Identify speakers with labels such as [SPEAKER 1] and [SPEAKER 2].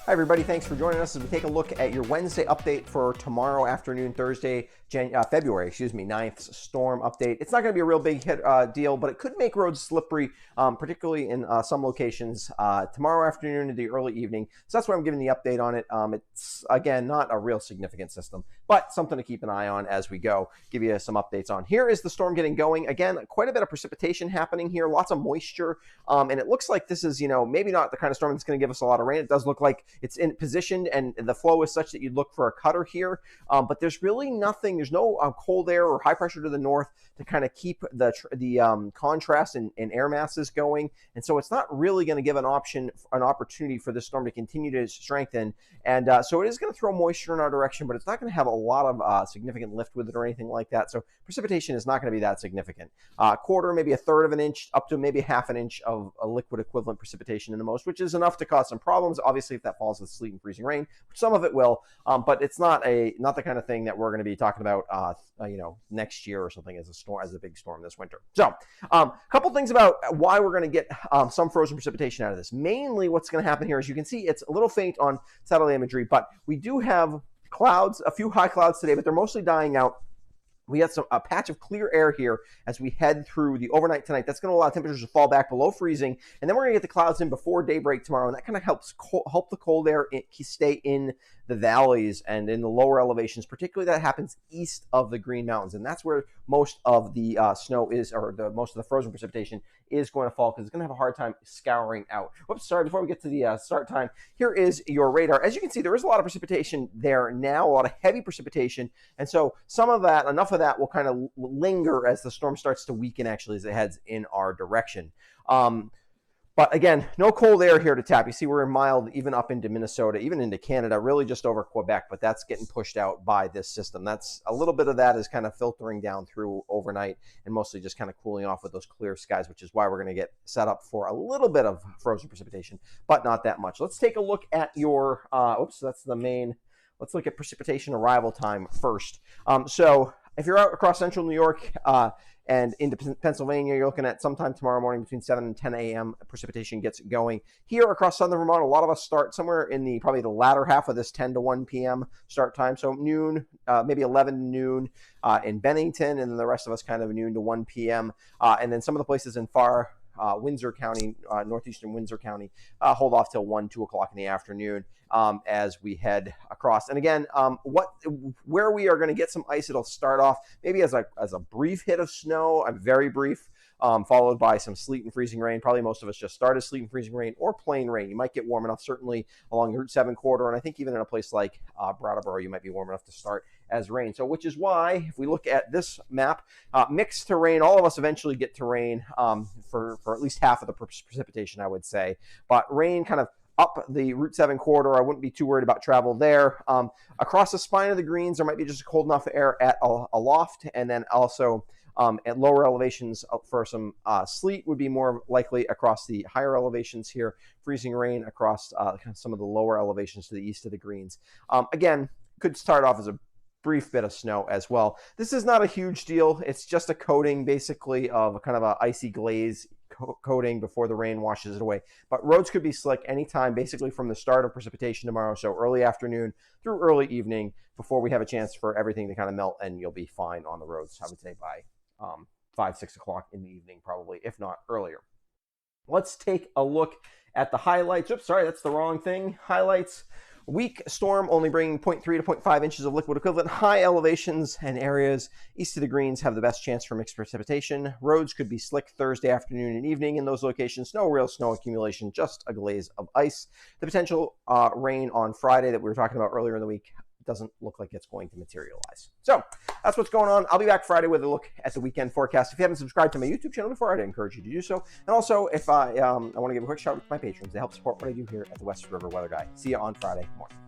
[SPEAKER 1] Hi, everybody. Thanks for joining us as we take a look at your Wednesday update for tomorrow afternoon, Thursday, February 9th storm update. It's not going to be a real big deal, but it could make roads slippery, particularly in some locations tomorrow afternoon into the early evening. So that's why I'm giving the update on it. It's, again, not a real significant system, but something to keep an eye on as we go. Give you some updates on. Here is the storm getting going. Again, quite a bit of precipitation happening here, lots of moisture, and it looks like this is, maybe not the kind of storm that's going to give us a lot of rain. It does look like it's in positioned and the flow is such that you'd look for a cutter here, but there's really nothing. There's no cold air or high pressure to the north to kind of keep the contrast in air masses going, and so it's not really going to give an opportunity for this storm to continue to strengthen, and so it is going to throw moisture in our direction, but it's not going to have a lot of significant lift with it or anything like that. So precipitation is not going to be that significant. Quarter, maybe a third of an inch, up to maybe half an inch of a liquid equivalent precipitation in the most, which is enough to cause some problems. Obviously, if that falls with sleet and freezing rain, which some of it will, but it's not the kind of thing that we're going to be talking about next year or something as a big storm this winter. So a couple things about why we're going to get some frozen precipitation out of this. Mainly what's going to happen here, as you can see, it's a little faint on satellite imagery, but we do have clouds, a few high clouds today, but they're mostly dying out. We got a patch of clear air here as we head through the overnight tonight. That's going to allow temperatures to fall back below freezing, and then we're going to get the clouds in before daybreak tomorrow, and that kind of helps help the cold air stay in the valleys and in the lower elevations. Particularly that happens east of the Green Mountains, and that's where most of the snow is, or most of the frozen precipitation is going to fall, because it's going to have a hard time scouring out. Whoops, sorry, before we get to the start time, here is your radar. As you can see, there is a lot of precipitation there now, a lot of heavy precipitation, and so some of that, enough of that will kind of linger as the storm starts to weaken, actually, as it heads in our direction. But again, no cold air here to tap. You see we're mild even up into Minnesota, even into Canada, really just over Quebec, but that's getting pushed out by this system. That's a little bit of that is kind of filtering down through overnight and mostly just kind of cooling off with those clear skies, which is why we're going to get set up for a little bit of frozen precipitation, but not that much. Let's take a look at your, that's the main, let's look at precipitation arrival time first. So if you're out across central New York, and into Pennsylvania, you're looking at sometime tomorrow morning between 7 and 10 a.m. precipitation gets going. Here across southern Vermont, a lot of us start somewhere in probably the latter half of this 10 to 1 p.m. start time. So noon, maybe 11 to noon in Bennington, and then the rest of us kind of noon to 1 p.m. And then some of the places in far Windsor County, northeastern Windsor County, hold off till 1, 2 o'clock in the afternoon as we head across. And again, where we are going to get some ice, it'll start off maybe as a brief hit of snow, a very brief, followed by some sleet and freezing rain. Probably most of us just start as sleet and freezing rain or plain rain. You might get warm enough, certainly along the Route 7 corridor, and I think even in a place like Brattleboro, you might be warm enough to start as rain. So which is why, if we look at this map, mixed to rain, all of us eventually get to rain for at least half of the precipitation, I would say. But rain kind of up the Route 7 corridor, I wouldn't be too worried about travel there. Across the spine of the greens, there might be just cold enough air at aloft, and then also at lower elevations for some sleet would be more likely across the higher elevations here. Freezing rain across some of the lower elevations to the east of the greens. Again, could start off as a brief bit of snow as well. This is not a huge deal. It's just a coating basically of kind of an icy glaze coating before the rain washes it away. But roads could be slick anytime, basically from the start of precipitation tomorrow, so early afternoon through early evening, before we have a chance for everything to kind of melt, and you'll be fine on the roads, I would say, by 5, 6 o'clock in the evening, probably, if not earlier. Let's take a look at the highlights. Oops, sorry, that's the wrong thing. Highlights. Weak storm only bringing 0.3 to 0.5 inches of liquid equivalent. High elevations and areas east of the greens have the best chance for mixed precipitation. Roads could be slick Thursday afternoon and evening in those locations. No real snow accumulation, just a glaze of ice. The potential rain on Friday that we were talking about earlier in the week doesn't look like it's going to materialize. So that's what's going on. I'll be back Friday with a look at the weekend forecast. If you haven't subscribed to my YouTube channel before, I'd encourage you to do so. And also, if I want to give a quick shout out to my patrons, they help support what I do here at the West River Weather Guy. See you on Friday morning.